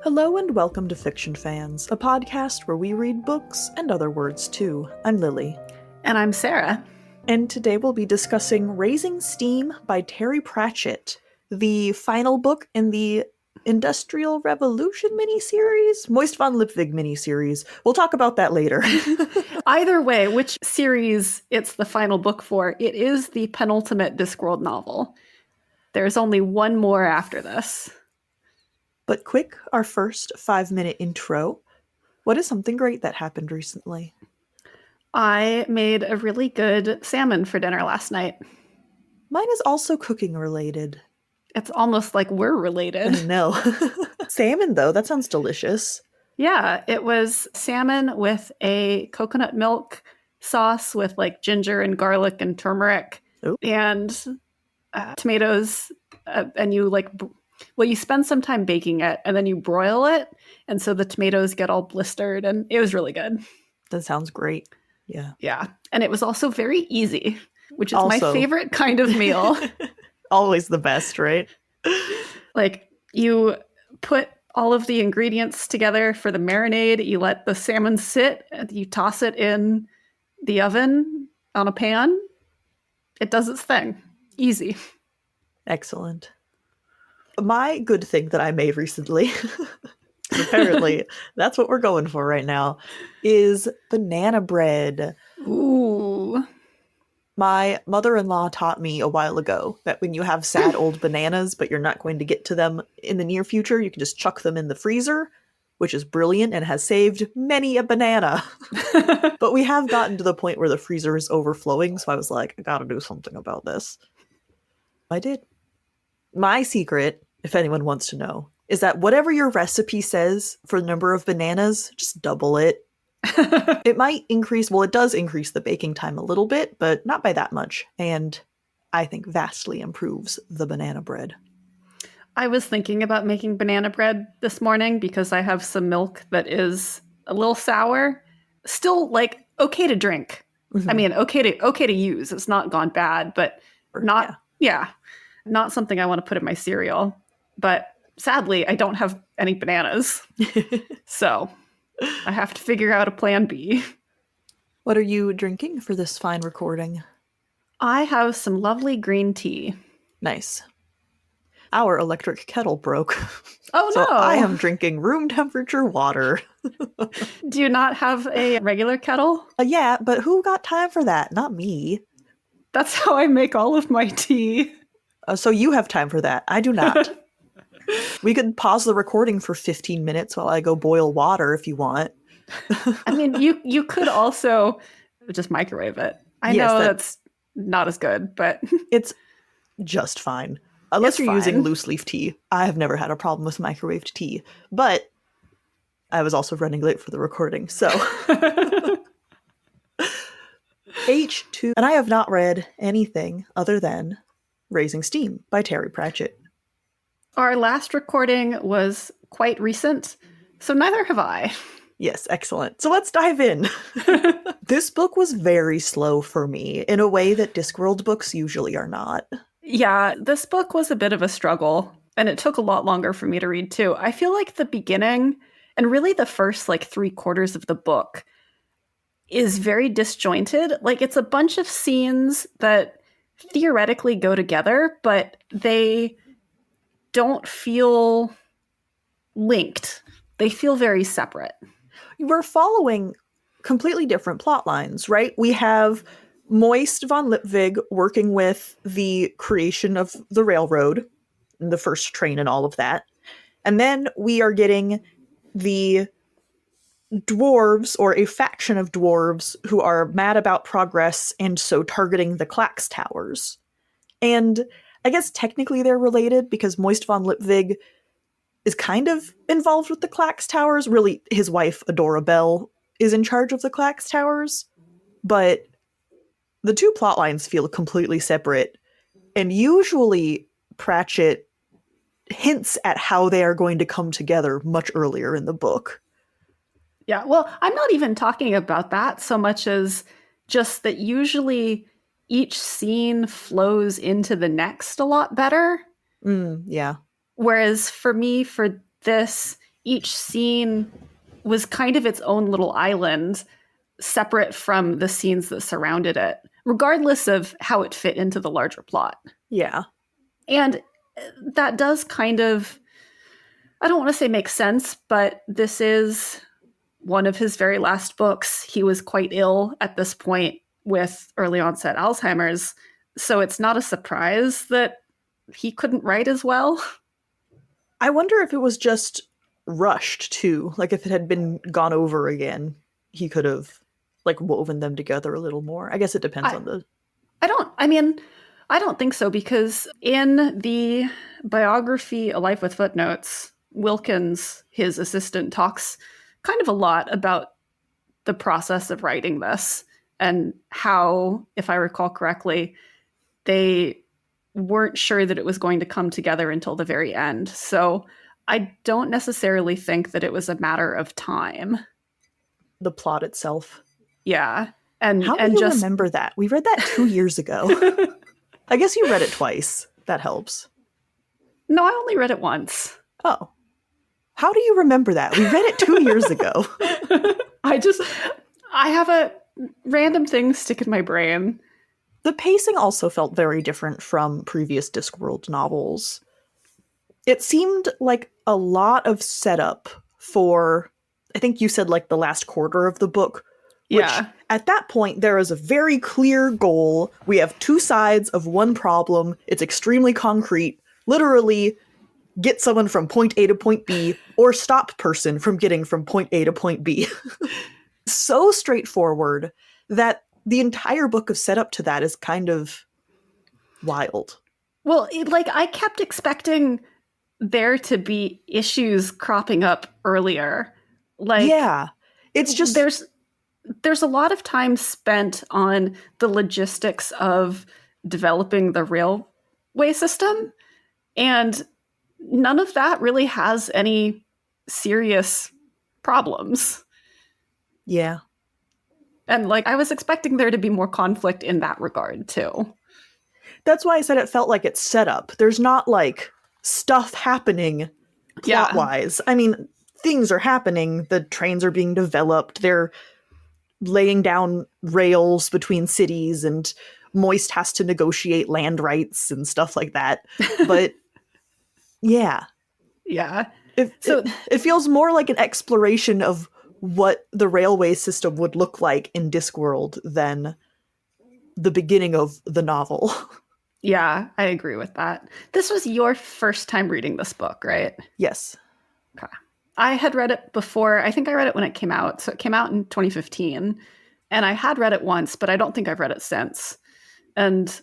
Hello and welcome to Fiction Fans, a podcast where we read books and other words too. I'm Lily. And I'm Sarah. And today we'll be discussing Raising Steam by Terry Pratchett, the final book in the Industrial Revolution miniseries? Moist von Lipwig miniseries. We'll talk about that later. Either way, which series it's the final book for, it is the penultimate Discworld novel. There's only one more after this. But quick, our first 5-minute intro. What is something great that happened recently? I made a really good salmon for dinner last night. Mine is also cooking related. It's almost like we're related. I know. Salmon, though, that sounds delicious. Yeah, it was salmon with a coconut milk sauce with like ginger and garlic and turmeric. Ooh. And tomatoes. And you you spend some time baking it and then you broil it. And so the tomatoes get all blistered and it was really good. That sounds great. Yeah. Yeah. And it was also very easy, which is Also, my favorite kind of meal. Always the best, right? Like you put all of the ingredients together for the marinade. You let the salmon sit and you toss it in the oven on a pan. It does its thing. Easy. Excellent. My good thing that I made recently, apparently that's what we're going for right now, is banana bread. Ooh. My mother-in-law taught me a while ago that when you have sad old bananas, but you're not going to get to them in the near future, you can just chuck them in the freezer, which is brilliant and has saved many a banana. But we have gotten to the point where the freezer is overflowing, so I was like, I gotta do something about this. I did. My secret, if anyone wants to know, is that whatever your recipe says for the number of bananas, just double it. It might increase, well, it does increase the baking time a little bit, but not by that much. And I think vastly improves the banana bread. I was thinking about making banana bread this morning because I have some milk that is a little sour. Still, like, okay to drink. Mm-hmm. I mean, okay to use. It's not gone bad, but not something I want to put in my cereal. But sadly, I don't have any bananas. So I have to figure out a plan B. What are you drinking for this fine recording? I have some lovely green tea. Nice. Our electric kettle broke. Oh, no. So I am drinking room temperature water. Do you not have a regular kettle? Yeah, but who got time for that? Not me. That's how I make all of my tea. So you have time for that. I do not. We could pause the recording for 15 minutes while I go boil water if you want. I mean, you could also just microwave it. I know that's not as good, but it's just fine. Unless you're using loose leaf tea. I have never had a problem with microwaved tea. But I was also running late for the recording, so. H2. And I have not read anything other than Raising Steam by Terry Pratchett. Our last recording was quite recent, so neither have I. Yes, excellent. So let's dive in. This book was very slow for me in a way that Discworld books usually are not. Yeah, this book was a bit of a struggle, and it took a lot longer for me to read too. I feel like the beginning, and really the first 3/4 of the book, is very disjointed. Like, it's a bunch of scenes that theoretically go together, but they don't feel linked. They feel very separate. We're following completely different plot lines, right? We have Moist von Lipwig working with the creation of the railroad, the first train and all of that. And then we are getting the dwarves, or a faction of dwarves, who are mad about progress and so targeting the Clax Towers. And I guess technically they're related because Moist von Lipwig is kind of involved with the Clax Towers. Really, his wife, Adora Bell, is in charge of the Clax Towers. But the two plot lines feel completely separate. And usually Pratchett hints at how they are going to come together much earlier in the book. Yeah, well, I'm not even talking about that so much as just that usually each scene flows into the next a lot better. Yeah. Whereas for me, for this, each scene was kind of its own little island, separate from the scenes that surrounded it, regardless of how it fit into the larger plot. Yeah. And that does kind of, I don't want to say make sense, but this is one of his very last books. He was quite ill at this point with early onset Alzheimer's. So it's not a surprise that he couldn't write as well. I wonder if it was just rushed too. Like if it had been gone over again, he could have like woven them together a little more. I guess it depends on the. I don't think so, because in the biography, A Life with Footnotes, Wilkins, his assistant, talks kind of a lot about the process of writing this and how, if I recall correctly, they weren't sure that it was going to come together until the very end. So I don't necessarily think that it was a matter of time. The plot itself. Yeah. And how do you remember that? We read that 2 years ago. I guess you read it twice. That helps. No, I only read it once. Oh. How do you remember that? We read it 2 years ago. I have a random thing stick in my brain. The pacing also felt very different from previous Discworld novels. It seemed like a lot of setup for, I think you said like the last quarter of the book. Which, yeah. At that point, there is a very clear goal. We have two sides of one problem. It's extremely concrete. Literally, get someone from point A to point B, or stop person from getting from point A to point B. So straightforward that the entire book of setup to that is kind of wild. Well, I kept expecting there to be issues cropping up earlier. Yeah, it's just there's a lot of time spent on the logistics of developing the railway system, and none of that really has any serious problems. Yeah. And I was expecting there to be more conflict in that regard too. That's why I said it felt like it's set up. There's not stuff happening plot-wise. I mean, things are happening. The trains are being developed. They're laying down rails between cities, and Moist has to negotiate land rights and stuff like that. But yeah. Yeah. It feels more like an exploration of what the railway system would look like in Discworld than the beginning of the novel. Yeah, I agree with that. This was your first time reading this book, right? Yes. Okay. I had read it before. I think I read it when it came out. So it came out in 2015. And I had read it once, but I don't think I've read it since. And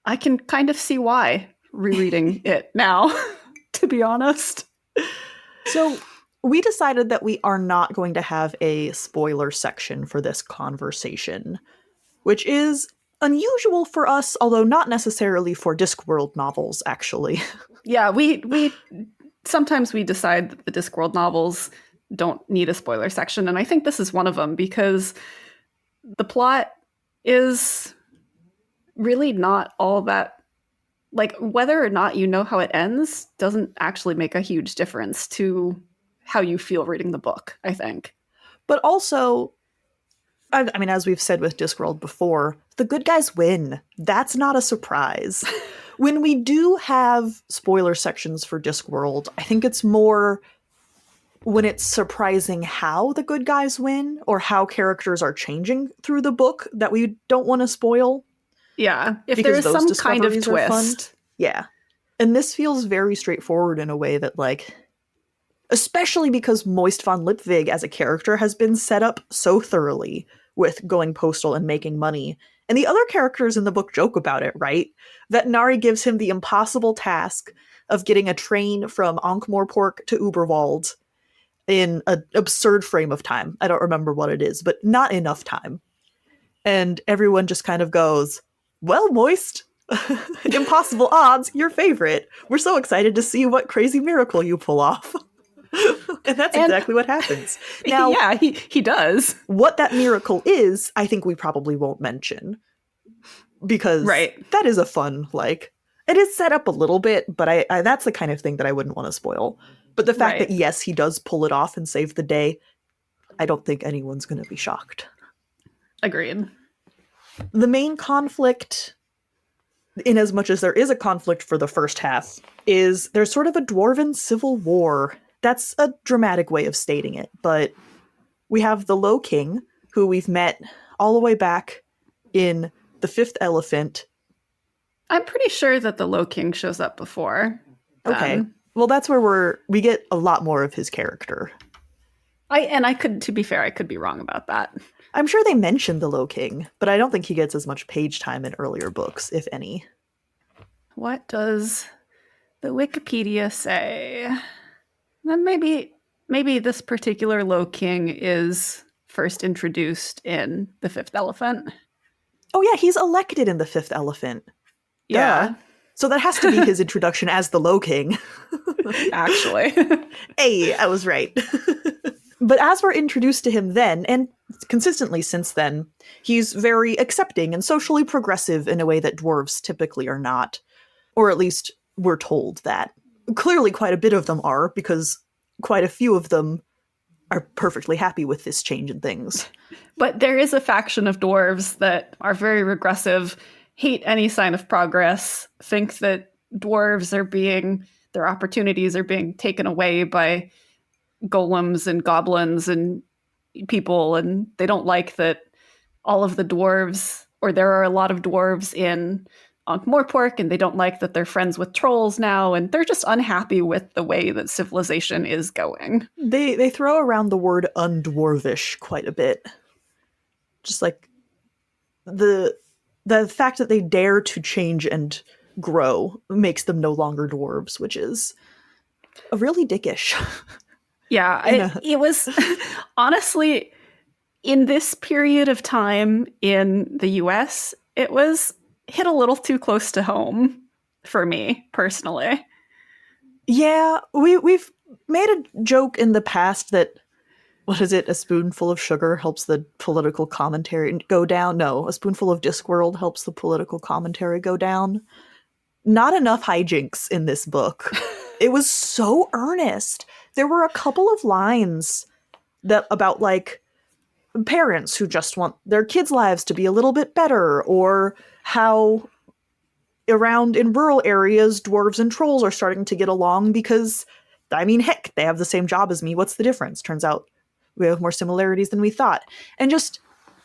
I can kind of see why rereading it now, to be honest. So we decided that we are not going to have a spoiler section for this conversation, which is unusual for us, although not necessarily for Discworld novels, actually. Yeah, we sometimes we decide that the Discworld novels don't need a spoiler section, and I think this is one of them, because the plot is really not all that, whether or not you know how it ends doesn't actually make a huge difference to how you feel reading the book, I think. But also, I mean, as we've said with Discworld before, the good guys win. That's not a surprise. When we do have spoiler sections for Discworld, I think it's more when it's surprising how the good guys win or how characters are changing through the book that we don't want to spoil. Yeah, if there is some kind of twist. Yeah. And this feels very straightforward in a way that, especially because Moist von Lipwig as a character has been set up so thoroughly with going postal and making money. And the other characters in the book joke about it, right? Vetinari gives him the impossible task of getting a train from Ankh-Morpork to Uberwald in an absurd frame of time. I don't remember what it is, but not enough time. And everyone just kind of goes, well, Moist, impossible odds, your favorite. We're so excited to see what crazy miracle you pull off. And that's exactly what happens. Now, yeah, he does. What that miracle is, I think we probably won't mention. Because that is a fun, It is set up a little bit, but I that's the kind of thing that I wouldn't want to spoil. But the fact Right. that, yes, he does pull it off and save the day, I don't think anyone's going to be shocked. Agreed. The main conflict, in as much as there is a conflict for the first half, is there's sort of a dwarven civil war. That's a dramatic way of stating it, but we have the Low King, who we've met all the way back in The Fifth Elephant. I'm pretty sure that the Low King shows up before. Okay. Well, that's where we get a lot more of his character. To be fair, I could be wrong about that. I'm sure they mentioned the Low King, but I don't think he gets as much page time in earlier books, if any. What does the Wikipedia say? Then maybe this particular Low King is first introduced in The Fifth Elephant. Oh yeah, he's elected in The Fifth Elephant. Yeah. Duh. So that has to be his introduction as the Low King. Actually. Hey, I was right. But as we're introduced to him then, and consistently since then, he's very accepting and socially progressive in a way that dwarves typically are not. Or at least we're told that. Clearly quite a bit of them are, because quite a few of them are perfectly happy with this change in things. But there is a faction of dwarves that are very regressive, hate any sign of progress, think that their opportunities are being taken away by golems and goblins and people, and they don't like that all of the dwarves, or there are a lot of dwarves in Ankh-Morpork, and they don't like that they're friends with trolls now, and they're just unhappy with the way that civilization is going. They throw around the word undwarvish quite a bit. Just like the fact that they dare to change and grow makes them no longer dwarves, which is really dickish. Yeah, it was honestly, in this period of time in the US, it was hit a little too close to home for me personally. Yeah, we've made a joke in the past that, what is it, a spoonful of sugar helps the political commentary go down? No, a spoonful of Discworld helps the political commentary go down. Not enough hijinks in this book. It was so earnest. There were a couple of lines that about like parents who just want their kids' lives to be a little bit better, or how around in rural areas dwarves and trolls are starting to get along because, I mean, heck, they have the same job as me. What's the difference? Turns out we have more similarities than we thought. And just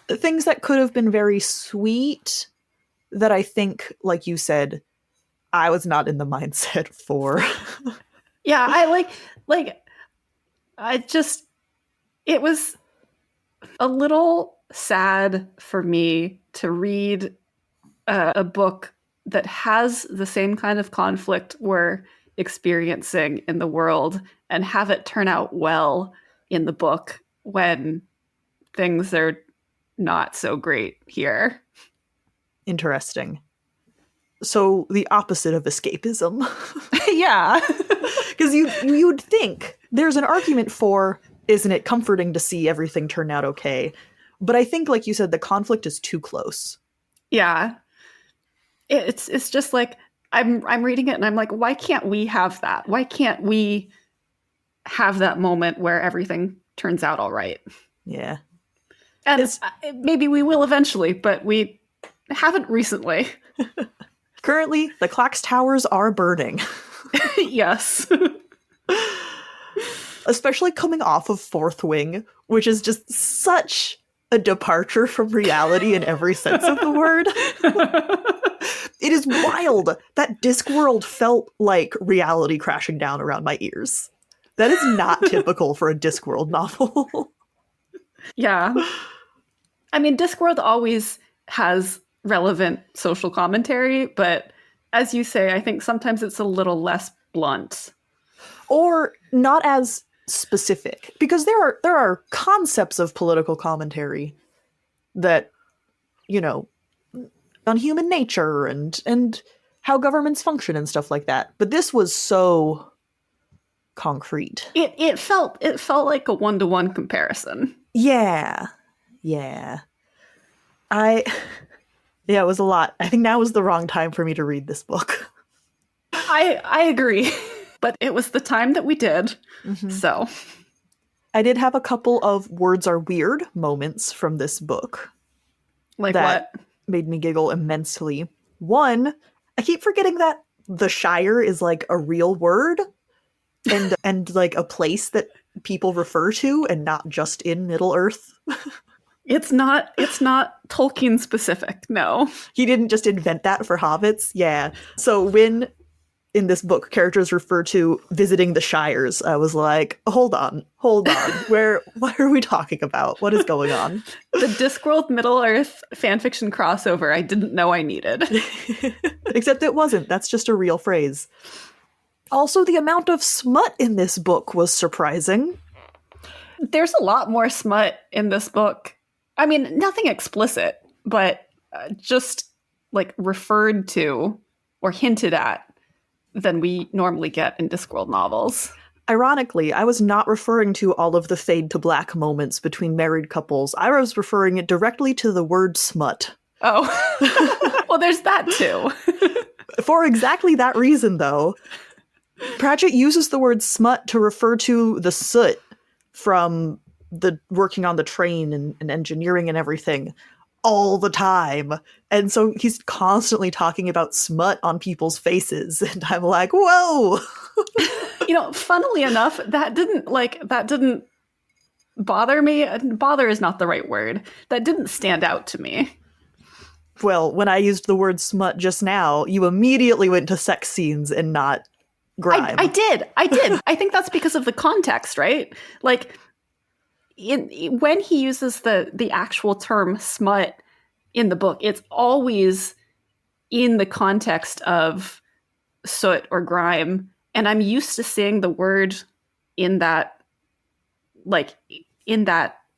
things that could have been very sweet that I think, like you said, I was not in the mindset for. Yeah, it was a little sad for me to read a book that has the same kind of conflict we're experiencing in the world and have it turn out well in the book when things are not so great here. Interesting. So the opposite of escapism. Yeah. Because you'd think there's an argument for, isn't it comforting to see everything turn out okay? But I think, like you said, the conflict is too close. Yeah. It's just like I'm reading it and I'm like, why can't we have that? Why can't we have that moment where everything turns out all right? Yeah. And maybe we will eventually, but we haven't recently. Currently, the clock's towers are burning. Yes. Especially coming off of Fourth Wing, which is just such a departure from reality in every sense of the word. It is wild that Discworld felt like reality crashing down around my ears. That is not typical for a Discworld novel. Yeah. I mean, Discworld always has relevant social commentary, but as you say, I think sometimes it's a little less blunt. Or not as specific. Because there are concepts of political commentary that, you know, on human nature and how governments function and stuff like that. But this was so concrete. It felt like a one-to-one comparison. Yeah. It was a lot. I think now was the wrong time for me to read this book. I agree. But it was the time that we did. Mm-hmm. So I did have a couple of words are weird moments from this book. Like that what? made me giggle immensely. One, I keep forgetting that the Shire is like a real word and like a place that people refer to and not just in Middle-earth. It's not Tolkien specific, no. He didn't just invent that for hobbits. Yeah. So when in this book characters refer to visiting the Shires, I was like, hold on. What are we talking about? What is going on? The Discworld Middle-earth fanfiction crossover I didn't know I needed. Except it wasn't. That's just a real phrase. Also, the amount of smut in this book was surprising. There's a lot more smut in this book. I mean, nothing explicit, but just like referred to or hinted at than we normally get in Discworld novels. Ironically, I was not referring to all of the fade to black moments between married couples. I was referring it directly to the word smut. Oh. Well, there's that too. For exactly that reason, though, Pratchett uses the word smut to refer to the soot from the working on the train and engineering and everything all the time. And so he's constantly talking about smut on people's faces. And I'm like, whoa. Funnily enough, that didn't bother me. Bother is not the right word. That didn't stand out to me. Well, when I used the word smut just now, you immediately went to sex scenes and not grime. I did. I think that's because of the context, right? Like, when he uses the actual term smut in the book, it's always in the context of soot or grime. And I'm used to seeing the word in that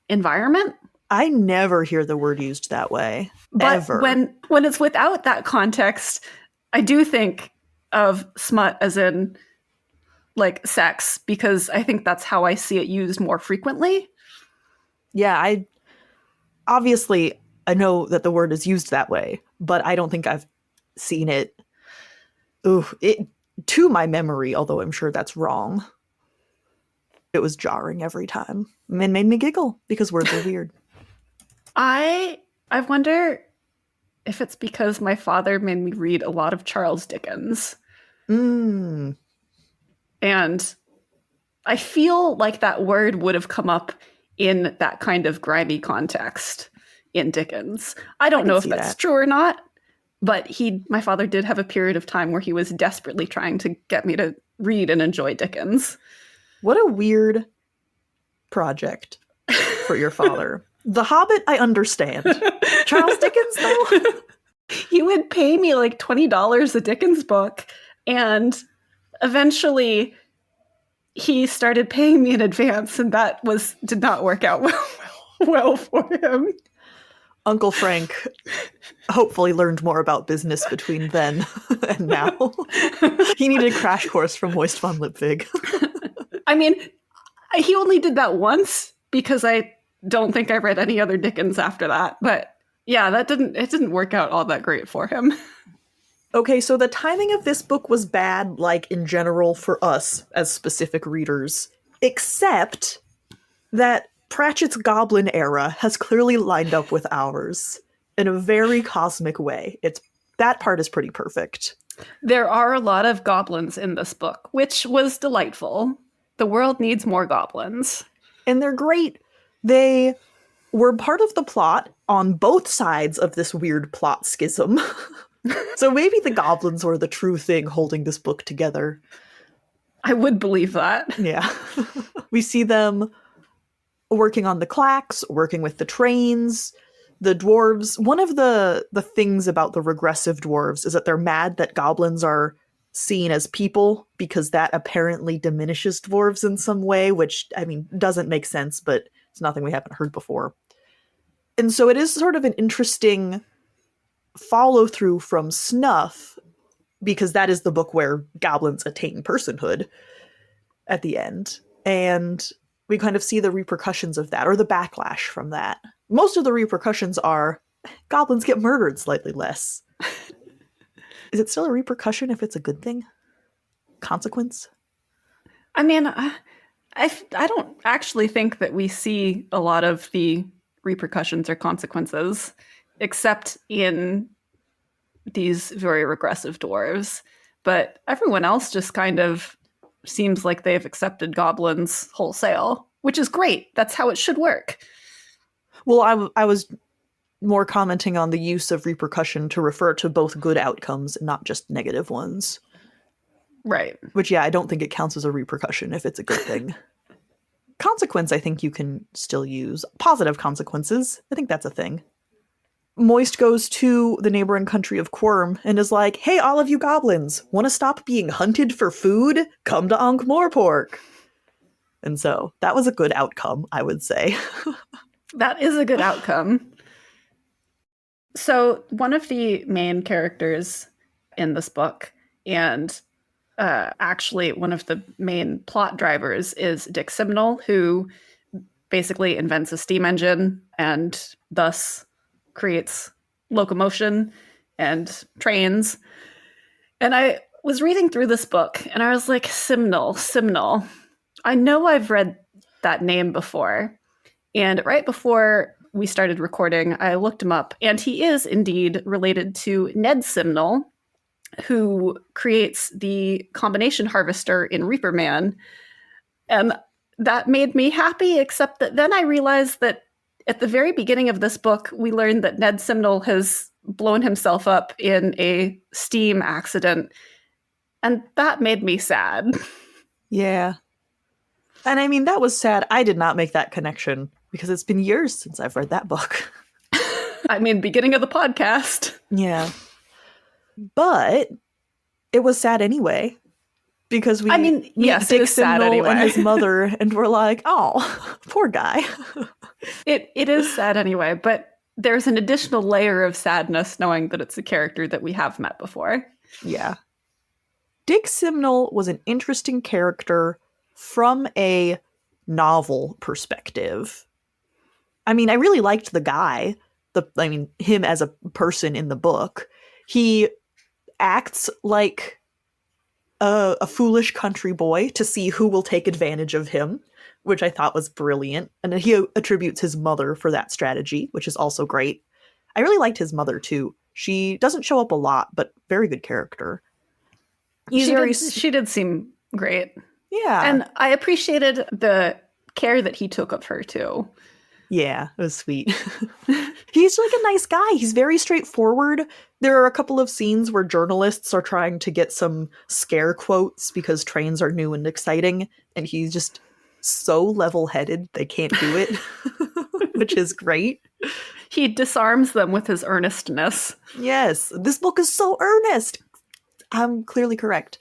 environment. I never hear the word used that way. But ever. when it's without that context, I do think of smut as in like sex, because I think that's how I see it used more frequently. Yeah, I know that the word is used that way, but I don't think I've seen it to my memory, although I'm sure that's wrong. It was jarring every time and made me giggle because words are weird. I wonder if it's because my father made me read a lot of Charles Dickens. And I feel like that word would have come up in that kind of grimy context in Dickens. I don't know if that's true or not, but my father did have a period of time where he was desperately trying to get me to read and enjoy Dickens. What a weird project for your father. The Hobbit, I understand. Charles Dickens, though? He would pay me like $20 a Dickens book, and eventually he started paying me in advance, and that did not work out well for him. Uncle Frank hopefully learned more about business between then and now. He needed a crash course from Moist von Lipwig. I mean, he only did that once because I don't think I read any other Dickens after that. But yeah, it didn't work out all that great for him. Okay, so the timing of this book was bad, like, in general for us as specific readers, except that Pratchett's Goblin era has clearly lined up with ours in a very cosmic way. That part is pretty perfect. There are a lot of goblins in this book, which was delightful. The world needs more goblins. And they're great. They were part of the plot on both sides of this weird plot schism. So maybe the goblins were the true thing holding this book together. I would believe that. Yeah. We see them working on the clacks, working with the trains, the dwarves. One of the things about the regressive dwarves is that they're mad that goblins are seen as people because that apparently diminishes dwarves in some way, which, I mean, doesn't make sense, but it's nothing we haven't heard before. And so it is sort of an interesting follow through from Snuff, because that is the book where goblins attain personhood at the end. And we kind of see the repercussions of that, or the backlash from that. Most of the repercussions are goblins get murdered slightly less. Is it still a repercussion if it's a good thing? consequence? I mean, I don't actually think that we see a lot of the repercussions or consequences, except in these very regressive dwarves. But everyone else just kind of seems like they've accepted goblins wholesale, which is great. That's how it should work. Well, I was more commenting on the use of repercussion to refer to both good outcomes and not just negative ones. Right. Which, yeah, I don't think it counts as a repercussion if it's a good thing. Consequence, I think you can still use. Positive consequences, I think that's a thing. Moist goes to the neighboring country of Quirm and is like, hey, all of you goblins, want to stop being hunted for food? Come to Ankh-Morpork. And so that was a good outcome, I would say. That is a good outcome. So one of the main characters in this book, and actually one of the main plot drivers, is Dick Simnel, who basically invents a steam engine and thus creates locomotion and trains. And I was reading through this book and I was like, Simnel. I know I've read that name before. And right before we started recording, I looked him up, and he is indeed related to Ned Simnel, who creates the combination harvester in Reaper Man. And that made me happy, except that then I realized that at the very beginning of this book, we learned that Ned Simnel has blown himself up in a steam accident. And that made me sad. Yeah. And I mean, that was sad. I did not make that connection because it's been years since I've read that book. I mean, beginning of the podcast. Yeah. But it was sad anyway. Because we meet Dick Simnel anyway. And his mother, and we're like, oh, poor guy. It is sad anyway, but there's an additional layer of sadness knowing that it's a character that we have met before. Yeah. Dick Simnel was an interesting character from a novel perspective. I mean, I really liked the guy. Him as a person in the book. He acts like a foolish country boy to see who will take advantage of him, which I thought was brilliant. And he attributes his mother for that strategy, which is also great. I really liked his mother, too. She doesn't show up a lot, but very good character. She did seem great. Yeah. And I appreciated the care that he took of her, too. Yeah, it was sweet. He's like a nice guy. He's very straightforward. There are a couple of scenes where journalists are trying to get some scare quotes because trains are new and exciting, and he's just so level-headed they can't do it, which is great. He disarms them with his earnestness. Yes, this book is so earnest. I'm clearly correct.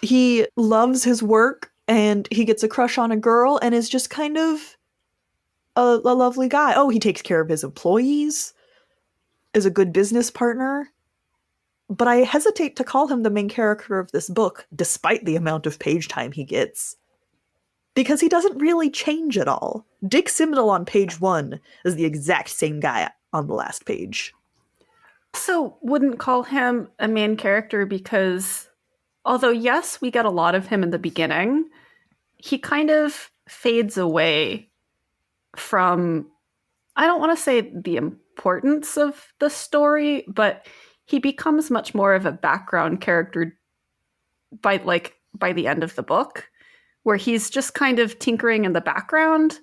He loves his work, and he gets a crush on a girl, and is just kind of a lovely guy. Oh, he takes care of his employees, is a good business partner. But I hesitate to call him the main character of this book, despite the amount of page time he gets. Because he doesn't really change at all. Dick Simnel on page 1 is the exact same guy on the last page. So wouldn't call him a main character because, although yes, we get a lot of him in the beginning, he kind of fades away from, I don't want to say the importance of the story, but he becomes much more of a background character by the end of the book, where he's just kind of tinkering in the background,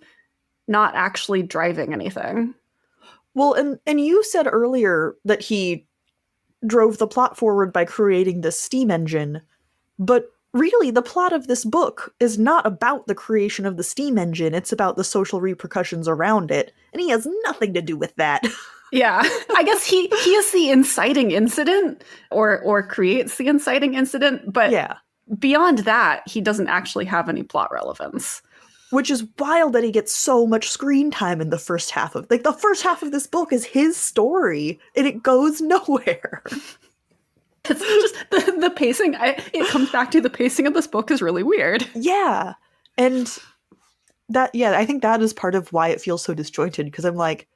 not actually driving anything. Well, and you said earlier that he drove the plot forward by creating this steam engine, but really the plot of this book is not about the creation of the steam engine, it's about the social repercussions around it, and he has nothing to do with that. Yeah, I guess he is the inciting incident, or creates the inciting incident, but yeah. Beyond that, he doesn't actually have any plot relevance. Which is wild that he gets so much screen time in the first half of... the first half of this book is his story, and it goes nowhere. It's just the pacing. It comes back to the pacing of this book is really weird. Yeah. And I think that is part of why it feels so disjointed, because I'm like,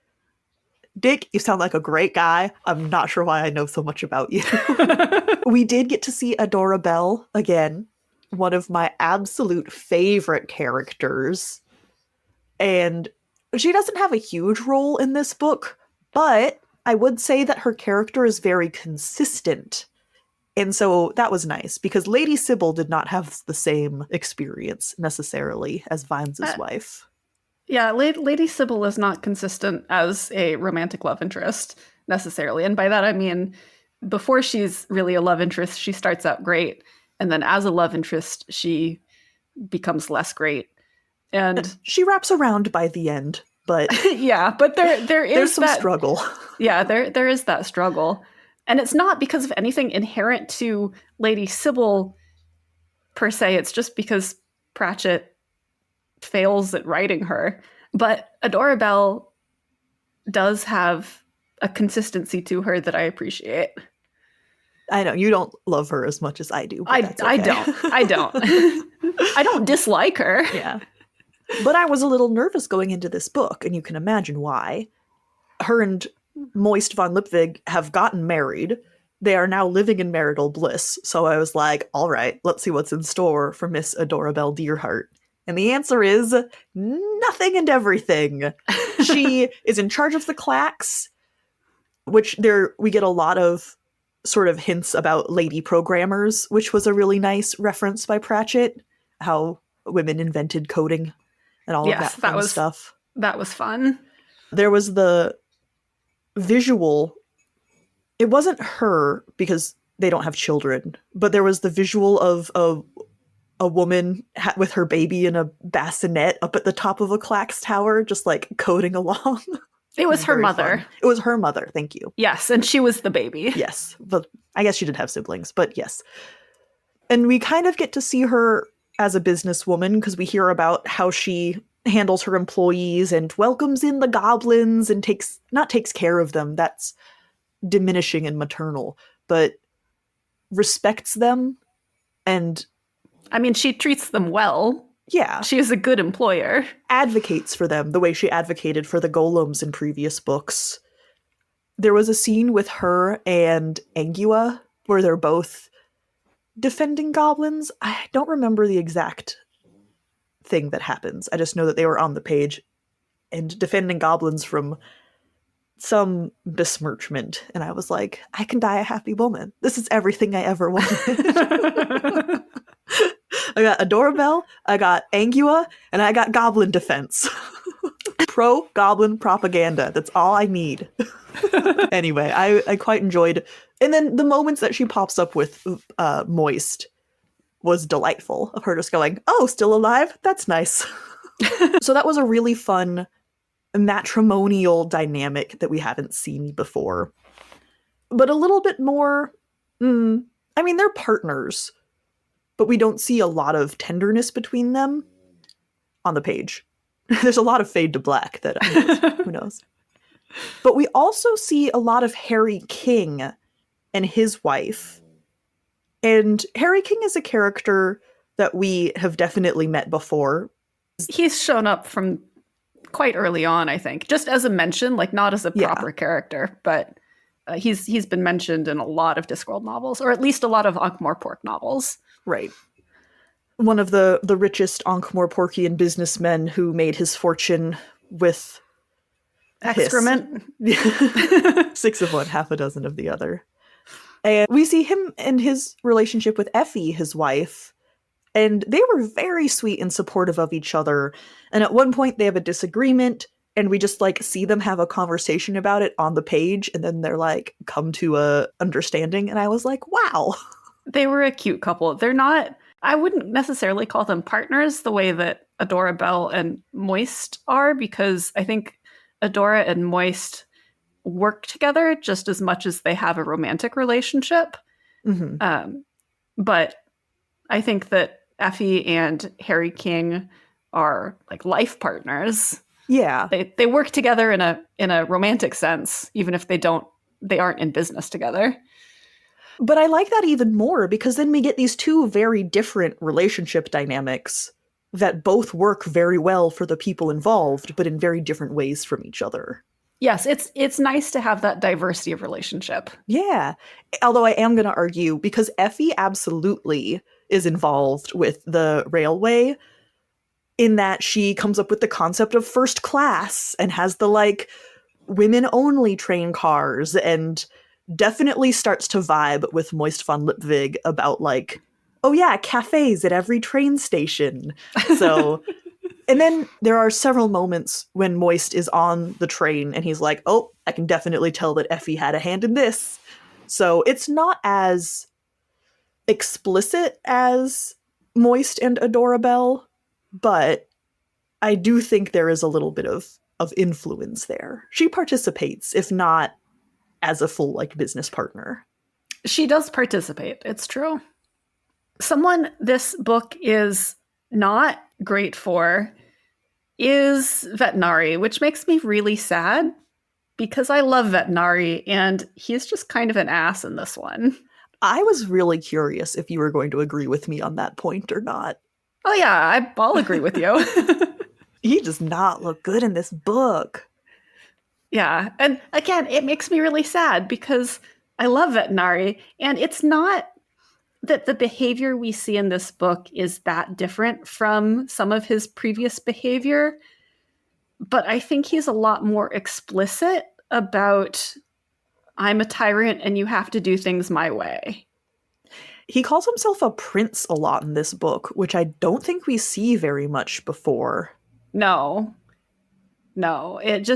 Dick, you sound like a great guy. I'm not sure why I know so much about you. We did get to see Adora Belle again, one of my absolute favorite characters. And she doesn't have a huge role in this book, but I would say that her character is very consistent. And so that was nice, because Lady Sybil did not have the same experience necessarily as Vimes' wife. Yeah, Lady Sybil is not consistent as a romantic love interest necessarily. And by that I mean, before she's really a love interest, she starts out great. And then as a love interest, she becomes less great. And she wraps around by the end, but yeah, but there is there's some that struggle. Yeah, there is that struggle. And it's not because of anything inherent to Lady Sybil per se. It's just because Pratchett fails at writing her. But Adora Belle does have a consistency to her that I appreciate. I know you don't love her as much as I do. But that's okay. I don't. I don't dislike her. Yeah. But I was a little nervous going into this book, and you can imagine why. Her and Moist von Lipwig have gotten married. They are now living in marital bliss. So I was like, all right, let's see what's in store for Miss Adora Belle Dearheart. And the answer is nothing and everything. She is in charge of the clacks, which we get a lot of sort of hints about lady programmers, which was a really nice reference by Pratchett, how women invented coding and all of that fun stuff. That was fun. There was the visual. It wasn't her because they don't have children, but there was the visual of a woman with her baby in a bassinet up at the top of a clacks tower, just like coding along. It was her mother. Fun. It was her mother. Thank you. Yes. And she was the baby. Yes. But I guess she did have siblings, but yes. And we kind of get to see her as a businesswoman because we hear about how she handles her employees and welcomes in the goblins and takes care of them. That's diminishing and maternal, but respects them. And I mean, she treats them well. Yeah. She is a good employer. Advocates for them the way she advocated for the golems in previous books. There was a scene with her and Angua where they're both defending goblins. I don't remember the exact thing that happens. I just know that they were on the page and defending goblins from some besmirchment. And I was like, I can die a happy woman. This is everything I ever wanted. I got Adora Belle, I got Angua, and I got goblin defense. Pro-goblin propaganda. That's all I need. Anyway, I quite enjoyed. And then the moments that she pops up with Moist was delightful. Of her just going, oh, still alive? That's nice. So that was a really fun matrimonial dynamic that we haven't seen before. But a little bit more, I mean, they're partners, but we don't see a lot of tenderness between them on the page. There's a lot of fade to black that, who knows. But we also see a lot of Harry King and his wife. And Harry King is a character that we have definitely met before. He's shown up from quite early on, I think, just as a mention, like not as a proper character, but he's been mentioned in a lot of Discworld novels, or at least a lot of Ankh-Morpork novels. Right. One of the richest Ankh-Morporkian businessmen who made his fortune with excrement. 6 of one, half a dozen of the other. And we see him and his relationship with Effie, his wife, and they were very sweet and supportive of each other. And at one point they have a disagreement, and we just like see them have a conversation about it on the page, and then they're like come to a understanding. And I was like, wow. They were a cute couple. They're not, I wouldn't necessarily call them partners the way that Adora Belle and Moist are, because I think Adora and Moist work together just as much as they have a romantic relationship. Mm-hmm. But I think that Effie and Harry King are like life partners. Yeah. They work together in a romantic sense, even if they aren't in business together. But I like that even more, because then we get these two very different relationship dynamics that both work very well for the people involved, but in very different ways from each other. Yes, it's nice to have that diversity of relationship. Yeah. Although I am going to argue, because Effie absolutely is involved with the railway, in that she comes up with the concept of first class and has the like women only train cars, and definitely starts to vibe with Moist von Lipwig about like, oh yeah, cafes at every train station. So, and then there are several moments when Moist is on the train and he's like, oh, I can definitely tell that Effie had a hand in this. So it's not as explicit as Moist and Adorabelle, but I do think there is a little bit of influence there. She participates, if not as a full like business partner. She does participate. It's true. Someone this book is not great for is Vetinari, which makes me really sad because I love Vetinari and he's just kind of an ass in this one. I was really curious if you were going to agree with me on that point or not. Oh yeah, I'll agree with you. He does not look good in this book. Yeah, and again, it makes me really sad because I love Vetinari, and it's not that the behavior we see in this book is that different from some of his previous behavior, but I think he's a lot more explicit about I'm a tyrant and you have to do things my way. He calls himself a prince a lot in this book, which I don't think we see very much before. No. No, it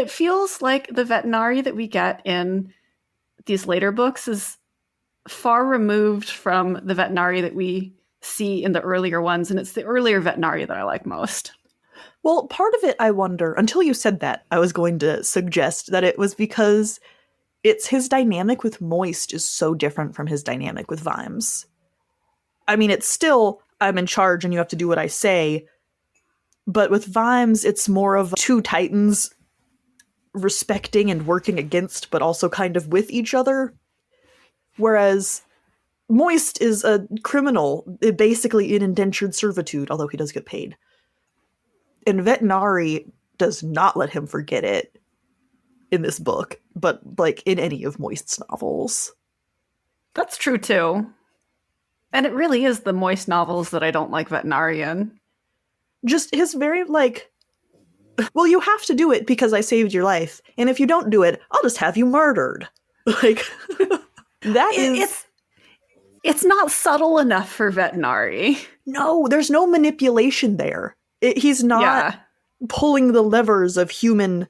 feels like the Vetinari that we get in these later books is far removed from the Vetinari that we see in the earlier ones, and it's the earlier Vetinari that I like most. Well, part of it, I wonder, until you said that, I was going to suggest that it was because it's his dynamic with Moist is so different from his dynamic with Vimes. I mean, it's still, I'm in charge and you have to do what I say, but with Vimes, it's more of two titans respecting and working against, but also kind of with each other. Whereas Moist is a criminal, basically in indentured servitude, although he does get paid. And Vetinari does not let him forget it in this book, but like in any of Moist's novels. That's true too. And it really is the Moist novels that I don't like Vetinari in. Just his very like, well, you have to do it because I saved your life, and if you don't do it, I'll just have you murdered. Like that is it's not subtle enough for Vetinari. No, there's no manipulation there. He's not pulling the levers of human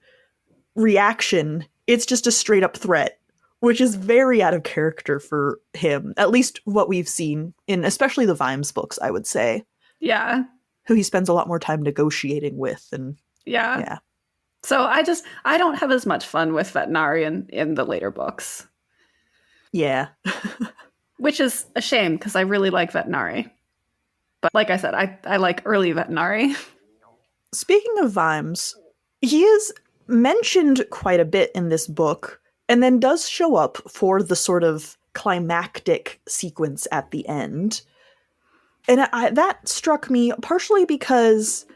reaction. It's just a straight up threat, which is very out of character for him. At least what we've seen in especially the Vimes books, I would say. Yeah. Who he spends a lot more time negotiating with. And yeah. So I don't have as much fun with Vetinari in the later books. Yeah. Which is a shame because I really like Vetinari. But like I said, I like early Vetinari. Speaking of Vimes, he is mentioned quite a bit in this book, and then does show up for the sort of climactic sequence at the end. And that struck me partially because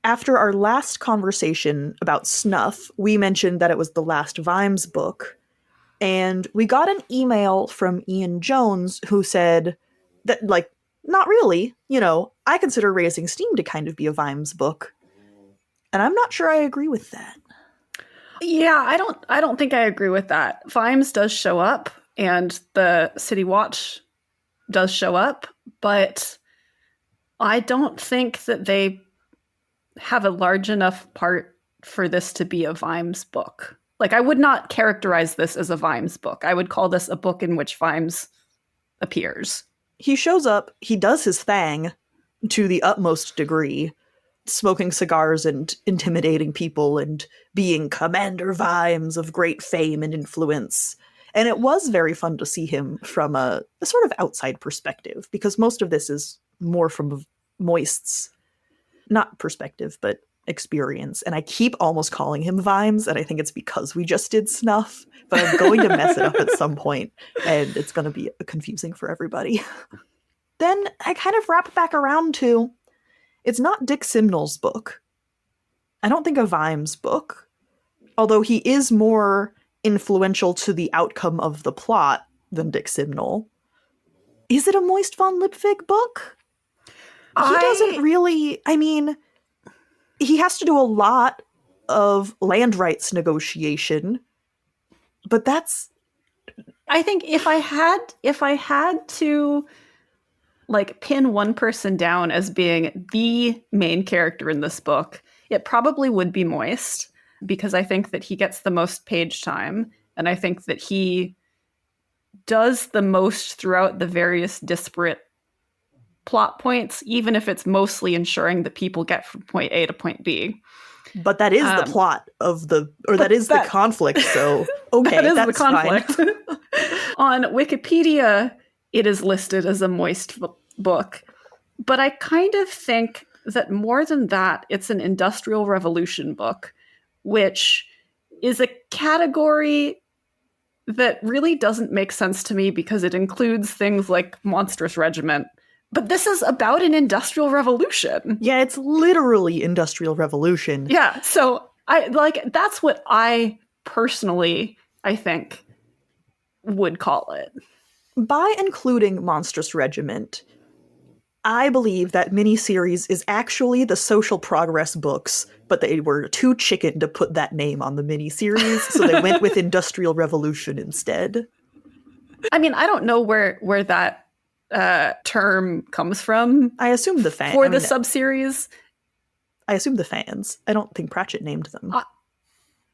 after our last conversation about Snuff, we mentioned that it was the last Vimes book. And we got an email from Ian Jones who said that, like, not really. You know, I consider Raising Steam to kind of be a Vimes book. And I'm not sure I agree with that. Yeah, I don't think I agree with that. Vimes does show up and the City Watch does show up, but I don't think that they have a large enough part for this to be a Vimes book. Like, I would not characterize this as a Vimes book. I would call this a book in which Vimes appears. He shows up, he does his thing to the utmost degree, smoking cigars and intimidating people and being Commander Vimes of great fame and influence. And it was very fun to see him from a sort of outside perspective, because most of this is more from Moist's, not perspective, but experience. And I keep almost calling him Vimes, and I think it's because we just did Snuff, but I'm going to mess it up at some point, and it's going to be confusing for everybody. Then I kind of wrap back around to, it's not Dick Simnel's book. I don't think a Vimes book, although he is more influential to the outcome of the plot than Dick Simnel. Is it a Moist von Lipwig book? He doesn't really, I mean, he has to do a lot of land rights negotiation, but that's... I think if I had to like pin one person down as being the main character in this book, it probably would be Moist, because I think that he gets the most page time, and I think that he does the most throughout the various disparate plot points, even if it's mostly ensuring that people get from point A to point B. But that is the plot of the, or that is the conflict, so okay, that is that's the conflict. fine. On Wikipedia, it is listed as a Moist book, but I kind of think that more than that, it's an Industrial Revolution book, which is a category that really doesn't make sense to me because it includes things like Monstrous Regiment. But this is about an industrial revolution. Yeah, it's literally Industrial Revolution. Yeah, so that's what I personally, I think, would call it. By including Monstrous Regiment, I believe that miniseries is actually the social progress books, but they were too chicken to put that name on the miniseries, so they went with Industrial Revolution instead. I mean, I don't know where that term comes from. I assume the fans. For the subseries. I assume the fans. I don't think Pratchett named them.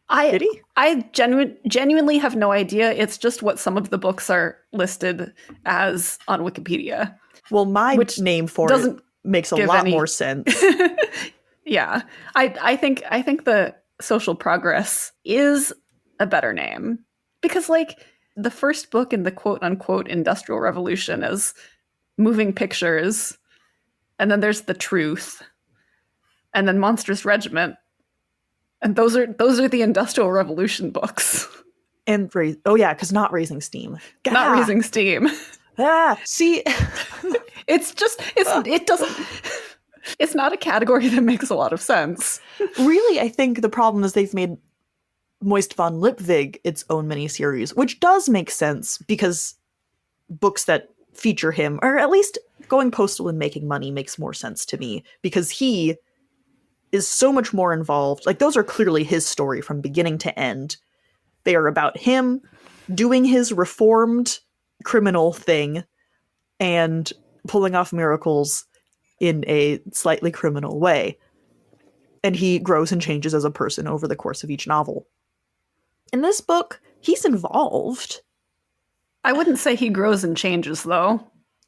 Did he? I genuinely have no idea. It's just what some of the books are listed as on Wikipedia. Well, my name for it makes a lot more sense. Yeah. I think the social progress is a better name. Because, like, the first book in the quote-unquote Industrial Revolution is Moving Pictures, and then there's The Truth, and then Monstrous Regiment, and those are the Industrial Revolution books. And because not Raising Steam. Not Raising Steam. See, it's not a category that makes a lot of sense. Really, I think the problem is they've made Moist von Lipwig its own miniseries, which does make sense because books that feature him, or at least going postal and making money, makes more sense to me because he is so much more involved. Like, those are clearly his story from beginning to end. They are about him doing his reformed criminal thing and pulling off miracles in a slightly criminal way. And he grows and changes as a person over the course of each novel. In this book, he's involved. I wouldn't say he grows and changes, though.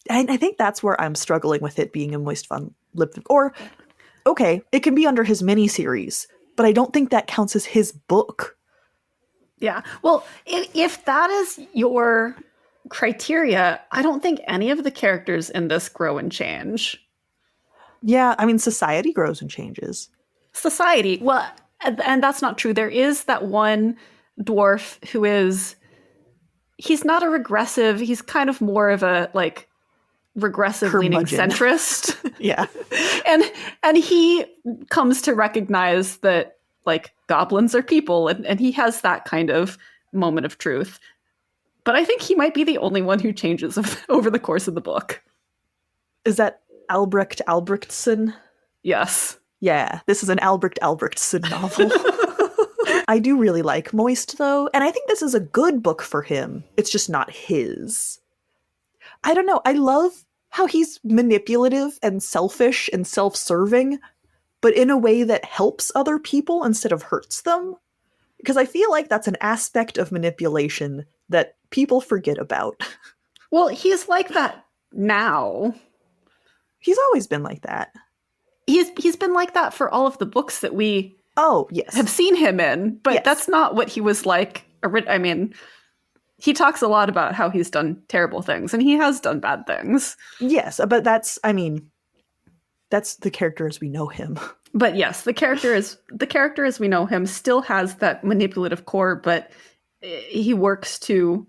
I think that's where I'm struggling with it being a Moist von Lipwig. Or, okay, it can be under his miniseries, but I don't think that counts as his book. Yeah. Well, if that is your criteria, I don't think any of the characters in this grow and change. Yeah, I mean, society grows and changes. Society. Well, and that's not true. There is that one dwarf who he's not a regressive, he's kind of more of a, like, regressive leaning centrist. Yeah. And he comes to recognize that, like, goblins are people, and he has that kind of moment of truth. But I think he might be the only one who changes over the course of the book. Is that Albrecht Albrechtsen? Yes. Yeah, this is an Albrecht Albrechtsen novel. I do really like Moist, though, and I think this is a good book for him. It's just not his. I don't know. I love how he's manipulative and selfish and self-serving, but in a way that helps other people instead of hurts them. Because I feel like that's an aspect of manipulation that people forget about. Well, he's like that now. He's always been like that. He's been like that for all of the books that we have seen him in, but that's not what he was like. I mean, he talks a lot about how he's done terrible things, and he has done bad things. Yes, but that's the character as we know him. But yes, the character as we know him still has that manipulative core, but he works to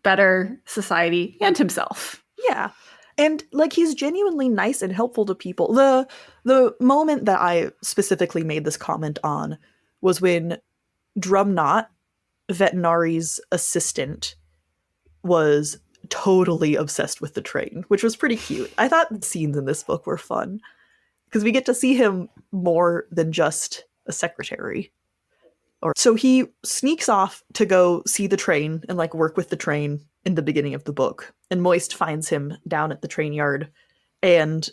better society and himself. Yeah. And like he's genuinely nice and helpful to people. The moment that I specifically made this comment on was when Drumknot, Vetinari's assistant, was totally obsessed with the train, which was pretty cute. I thought the scenes in this book were fun because we get to see him more than just a secretary. So he sneaks off to go see the train and like work with the train in the beginning of the book. And Moist finds him down at the train yard and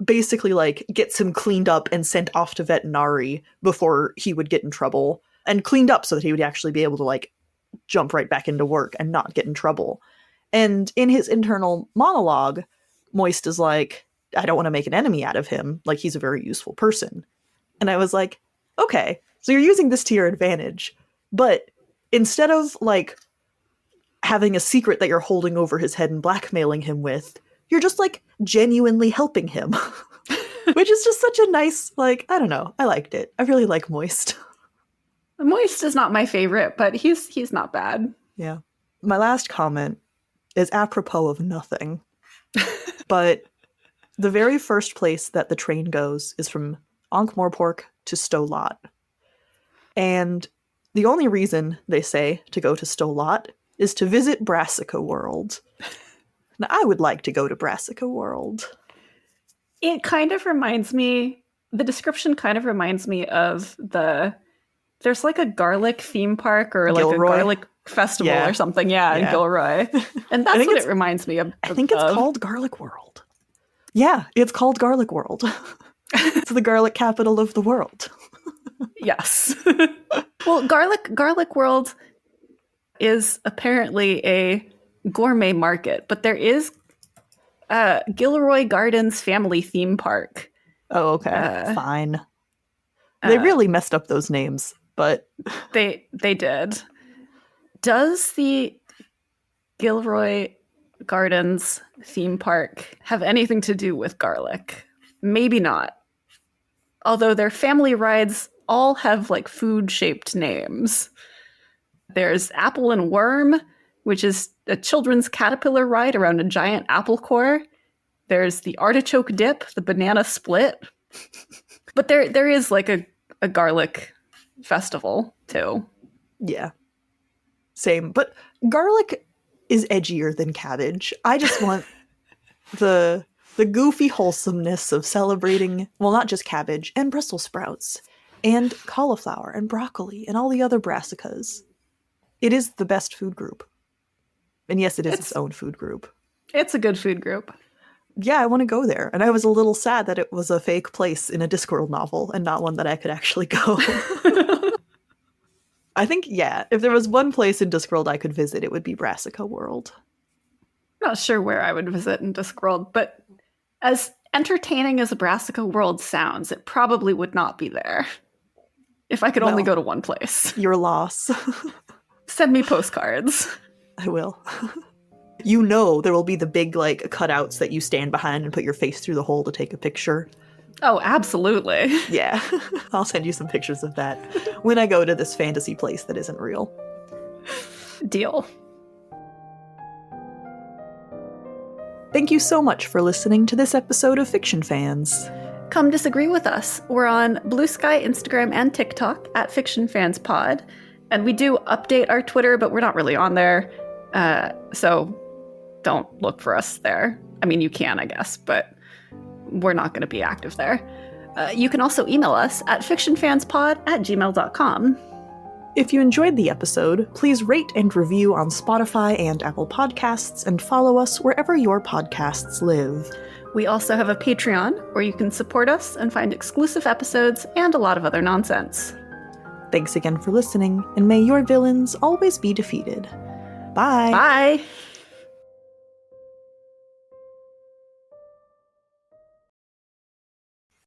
basically like gets him cleaned up and sent off to Vetinari before he would get in trouble, and cleaned up so that he would actually be able to like jump right back into work and not get in trouble. And in his internal monologue, Moist is like, I don't want to make an enemy out of him. Like, he's a very useful person. And I was like, okay, so you're using this to your advantage. But instead of like having a secret that you're holding over his head and blackmailing him with, you're just like genuinely helping him. Which is just such a nice, like, I don't know. I liked it. I really like Moist. Moist is not my favorite, but he's not bad. Yeah. My last comment is apropos of nothing. But the very first place that the train goes is from Ankh-Morpork to Stolat. And the only reason, they say, to go to Stolat is to visit Brassica World. Now, I would like to go to Brassica World. It kind of reminds me, the description kind of reminds me of there's like a garlic theme park or like Gilroy. A garlic festival or something. Yeah, in Gilroy. And that's what it reminds me of. I think it's called Garlic World. Yeah, it's called Garlic World. It's the garlic capital of the world. Yes. Well, Garlic World is apparently a gourmet market, but there is Gilroy Gardens Family Theme Park. Oh, okay. Fine. They really messed up those names, but they did. Does the Gilroy Gardens theme park have anything to do with garlic? Maybe not. Although their family rides all have like food-shaped names. There's Apple and Worm, which is a children's caterpillar ride around a giant apple core. There's the artichoke dip, the banana split. But there is like a garlic festival too. Yeah. Same. But garlic is edgier than cabbage. I just want the goofy wholesomeness of celebrating, well, not just cabbage, and Brussels sprouts, and cauliflower, and broccoli, and all the other brassicas. It is the best food group. And yes, it is its own food group. It's a good food group. Yeah, I want to go there. And I was a little sad that it was a fake place in a Discworld novel and not one that I could actually go. I think, yeah, if there was one place in Discworld I could visit, it would be Brassica World. Not sure where I would visit in Discworld, but as entertaining as Brassica World sounds, it probably would not be there. If I could only go to one place. Your loss. Send me postcards. I will. You know there will be the big, like, cutouts that you stand behind and put your face through the hole to take a picture. Oh, absolutely. Yeah. I'll send you some pictures of that when I go to this fantasy place that isn't real. Deal. Thank you so much for listening to this episode of Fiction Fans. Come disagree with us. We're on Blue Sky, Instagram, and TikTok at FictionFansPod. And we do update our Twitter, but we're not really on there. So don't look for us there. I mean, you can, I guess, but we're not going to be active there. You can also email us at fictionfanspod@gmail.com. If you enjoyed the episode, please rate and review on Spotify and Apple Podcasts, and follow us wherever your podcasts live. We also have a Patreon where you can support us and find exclusive episodes and a lot of other nonsense. Thanks again for listening, and may your villains always be defeated. Bye. Bye.